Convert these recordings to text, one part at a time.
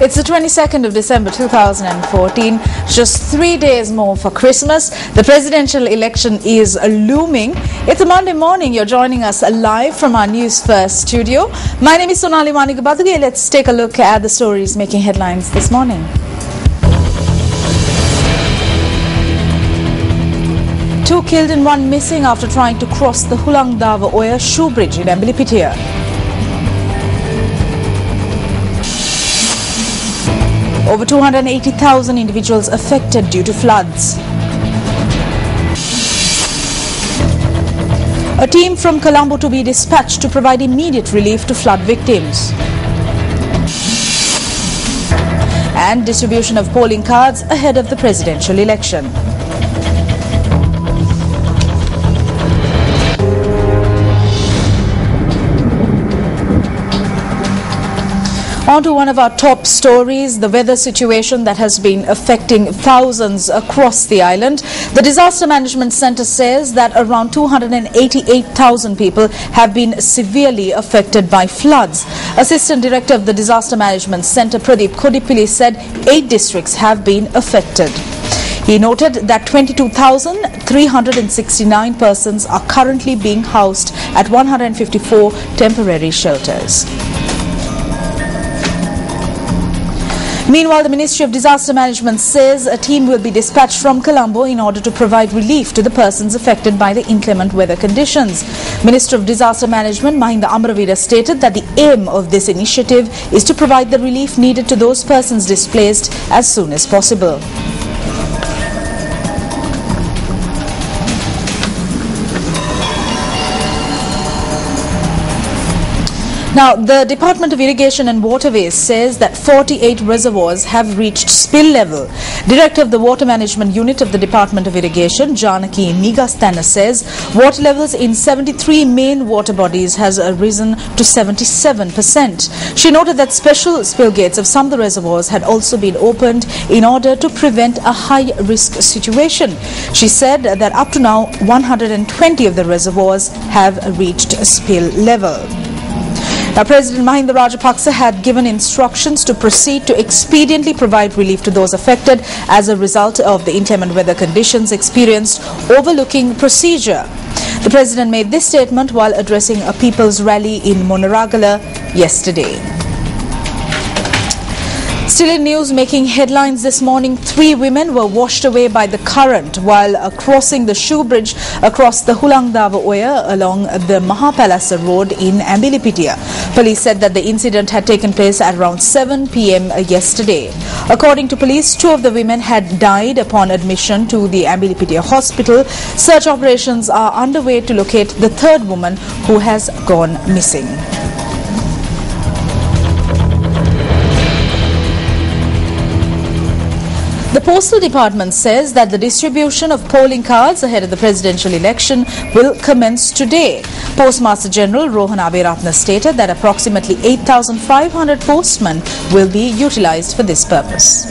It's the 22nd of December 2014, just 3 days more for Christmas. The presidential election is looming. It's a Monday morning. You're joining us live from our Newsfirst studio. My name is Sonali Manikabaduge. Let's take a look at the stories making headlines this morning. Two killed and one missing after trying to cross the Hulangdava Oya shoe bridge in Ambilipitia. Over 280,000 individuals affected due to floods. A team from Colombo to be dispatched to provide immediate relief to flood victims. And distribution of polling cards ahead of the presidential election. On to one of our top stories, the weather situation that has been affecting thousands across the island. The Disaster Management Centre says that around 288,000 people have been severely affected by floods. Assistant Director of the Disaster Management Centre, Pradeep Kodipili, said 8 districts have been affected. He noted that 22,369 persons are currently being housed at 154 temporary shelters. Meanwhile, the Ministry of Disaster Management says a team will be dispatched from Colombo in order to provide relief to the persons affected by the inclement weather conditions. Minister of Disaster Management Mahinda Amaravira stated that the aim of this initiative is to provide the relief needed to those persons displaced as soon as possible. Now, the Department of Irrigation and Waterways says that 48 reservoirs have reached spill level. Director of the Water Management Unit of the Department of Irrigation, Janaki Nigastana, says water levels in 73 main water bodies has risen to 77%. She noted that special spill gates of some of the reservoirs had also been opened in order to prevent a high-risk situation. She said that up to now, 120 of the reservoirs have reached spill level. Now, President Mahinda Rajapaksa had given instructions to proceed to expediently provide relief to those affected as a result of the inclement weather conditions experienced, overlooking procedure. The President made this statement while addressing a people's rally in Monaragala yesterday. Still in news making headlines this morning, 3 women were washed away by the current while crossing the shoe bridge across the Hulangdava Oya along the Mahapalasa Road in Ambilipitia. Police said that the incident had taken place at around 7 p.m. yesterday. According to police, 2 of the women had died upon admission to the Ambilipitia hospital. Search operations are underway to locate the 3rd woman who has gone missing. The Postal Department says that the distribution of polling cards ahead of the presidential election will commence today. Postmaster General Rohan Aberatna stated that approximately 8,500 postmen will be utilized for this purpose.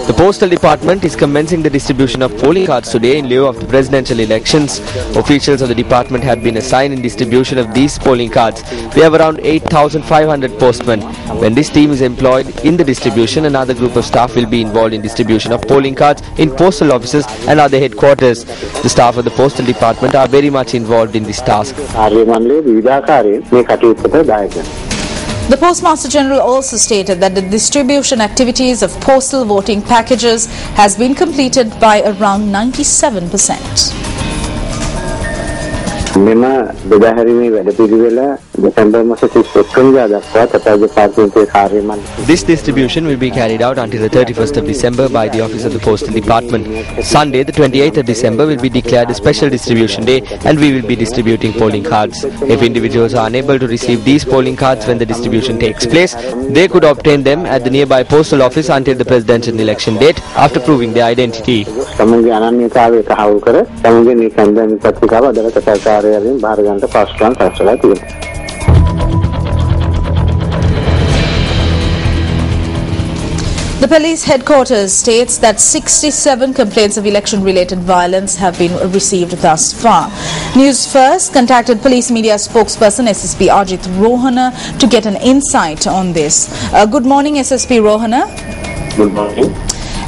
The Postal Department is commencing the distribution of polling cards today in lieu of the presidential elections. Officials of the department have been assigned in distribution of these polling cards. We have around 8,500 postmen. When this team is employed in the distribution, another group of staff will be involved in distribution of polling cards in postal offices and other headquarters. The staff of the Postal Department are very much involved in this task. The Postmaster General also stated that the distribution activities of postal voting packages has been completed by around 97%. This distribution will be carried out until the 31st of December by the Office of the Postal Department. Sunday, the 28th of December, will be declared a special distribution day and we will be distributing polling cards. If individuals are unable to receive these polling cards when the distribution takes place, they could obtain them at the nearby postal office until the presidential election date after proving their identity. The police headquarters states that 67 complaints of election-related violence have been received thus far. News First contacted police media spokesperson SSP Ajit Rohana to get an insight on this. Good morning, SSP Rohana. Good morning.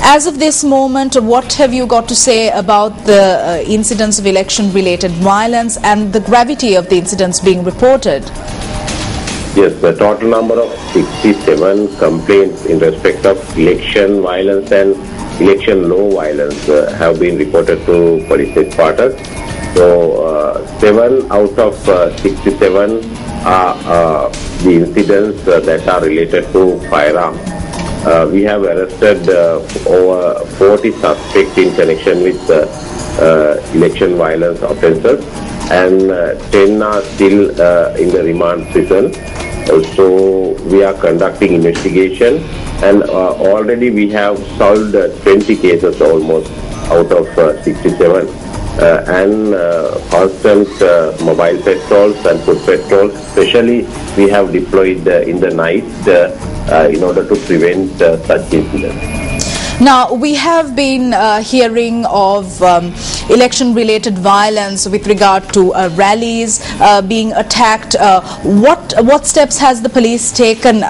As of this moment, what have you got to say about the incidents of election-related violence and the gravity of the incidents being reported? Yes, the total number of 67 complaints in respect of election violence and election law violence have been reported to police headquarters. So, 7 out of 67 are the incidents that are related to firearms. We have arrested over 40 suspects in connection with election violence offences, and 10 are still in the remand prison. So we are conducting investigation, and already we have solved 20 cases almost out of 67, and constant mobile patrols and foot patrols. Especially we have deployed in the night in order to prevent such incidents. Now, we have been hearing of election-related violence with regard to rallies being attacked. What steps has the police taken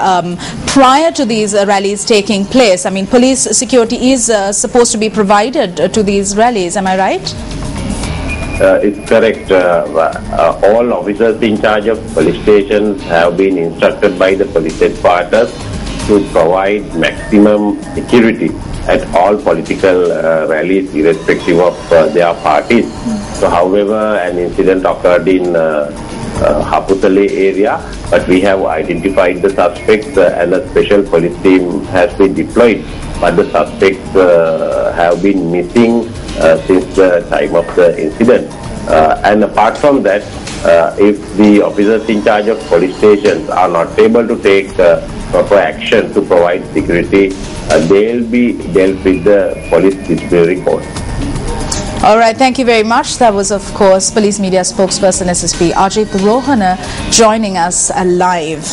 prior to these rallies taking place? I mean, police security is supposed to be provided to these rallies. Am I right? It's correct. All officers in charge of police stations have been instructed by the police headquarters to provide maximum security at all political rallies, irrespective of their parties. So, however, an incident occurred in Haputale area, but we have identified the suspects and a special police team has been deployed. But the suspects have been missing since the time of the incident. And apart from that, if the officers in charge of police stations are not able to take proper action to provide security, they will be dealt with the police disciplinary court. All right, thank you very much. That was, of course, police media spokesperson SSP Ajit Rohana joining us live.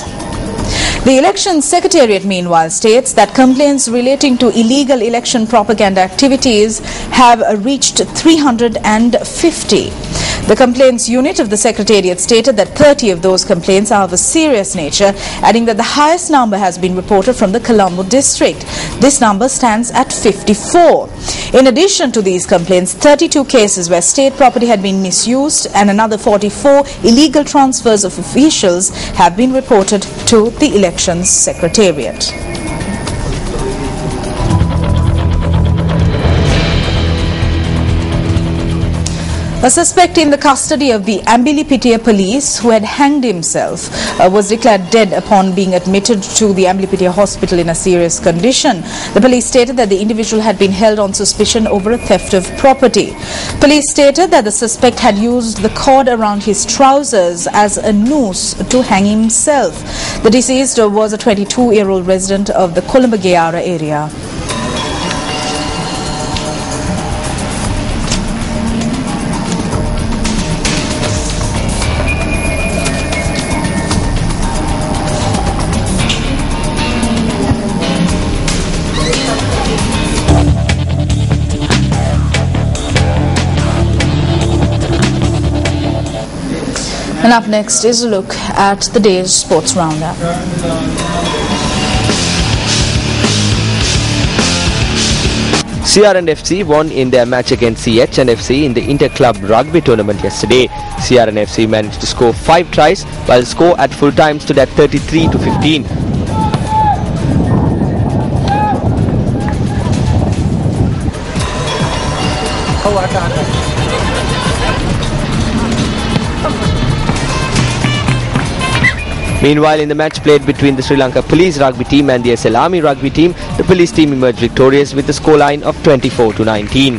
The Election Secretariat, meanwhile, states that complaints relating to illegal election propaganda activities have reached 350. The complaints unit of the Secretariat stated that 30 of those complaints are of a serious nature, adding that the highest number has been reported from the Colombo district. This number stands at 54. In addition to these complaints, 32 cases where state property had been misused and another 44 illegal transfers of officials have been reported to the Elections Secretariat. A suspect in the custody of the Ambilipitia police who had hanged himself was declared dead upon being admitted to the Ambilipitia hospital in a serious condition. The police stated that the individual had been held on suspicion over a theft of property. Police stated that the suspect had used the cord around his trousers as a noose to hang himself. The deceased was a 22-year-old resident of the Colombo-Gayara area. And up next is a look at the day's sports roundup. CRN-FC won in their match against CHN-FC in the Inter-Club Rugby tournament yesterday. CRN-FC managed to score 5 tries, while the score at full time stood at 33-15. Meanwhile, in the match played between the Sri Lanka Police Rugby team and the SL Army Rugby team, the police team emerged victorious with a scoreline of 24-19.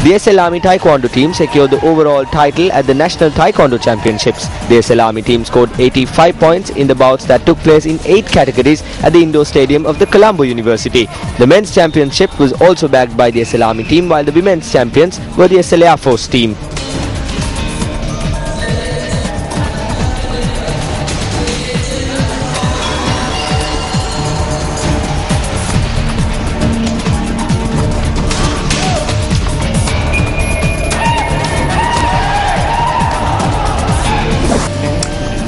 The SL Army Taekwondo team secured the overall title at the National Taekwondo Championships. The SL Army team scored 85 points in the bouts that took place in 8 categories at the indoor stadium of the Colombo University. The men's championship was also bagged by the SL Army team, while the women's champions were the SL Air Force team.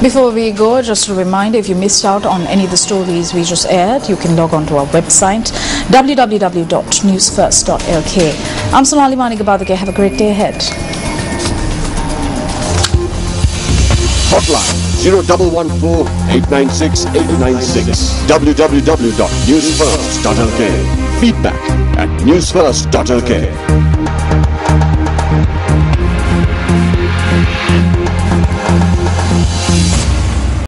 Before we go, just a reminder, if you missed out on any of the stories we just aired, you can log on to our website www.newsfirst.lk. I'm Sonali Manigabadake. Have a great day ahead. Hotline 0114-896-896. www.newsfirst.lk. Feedback at newsfirst.lk.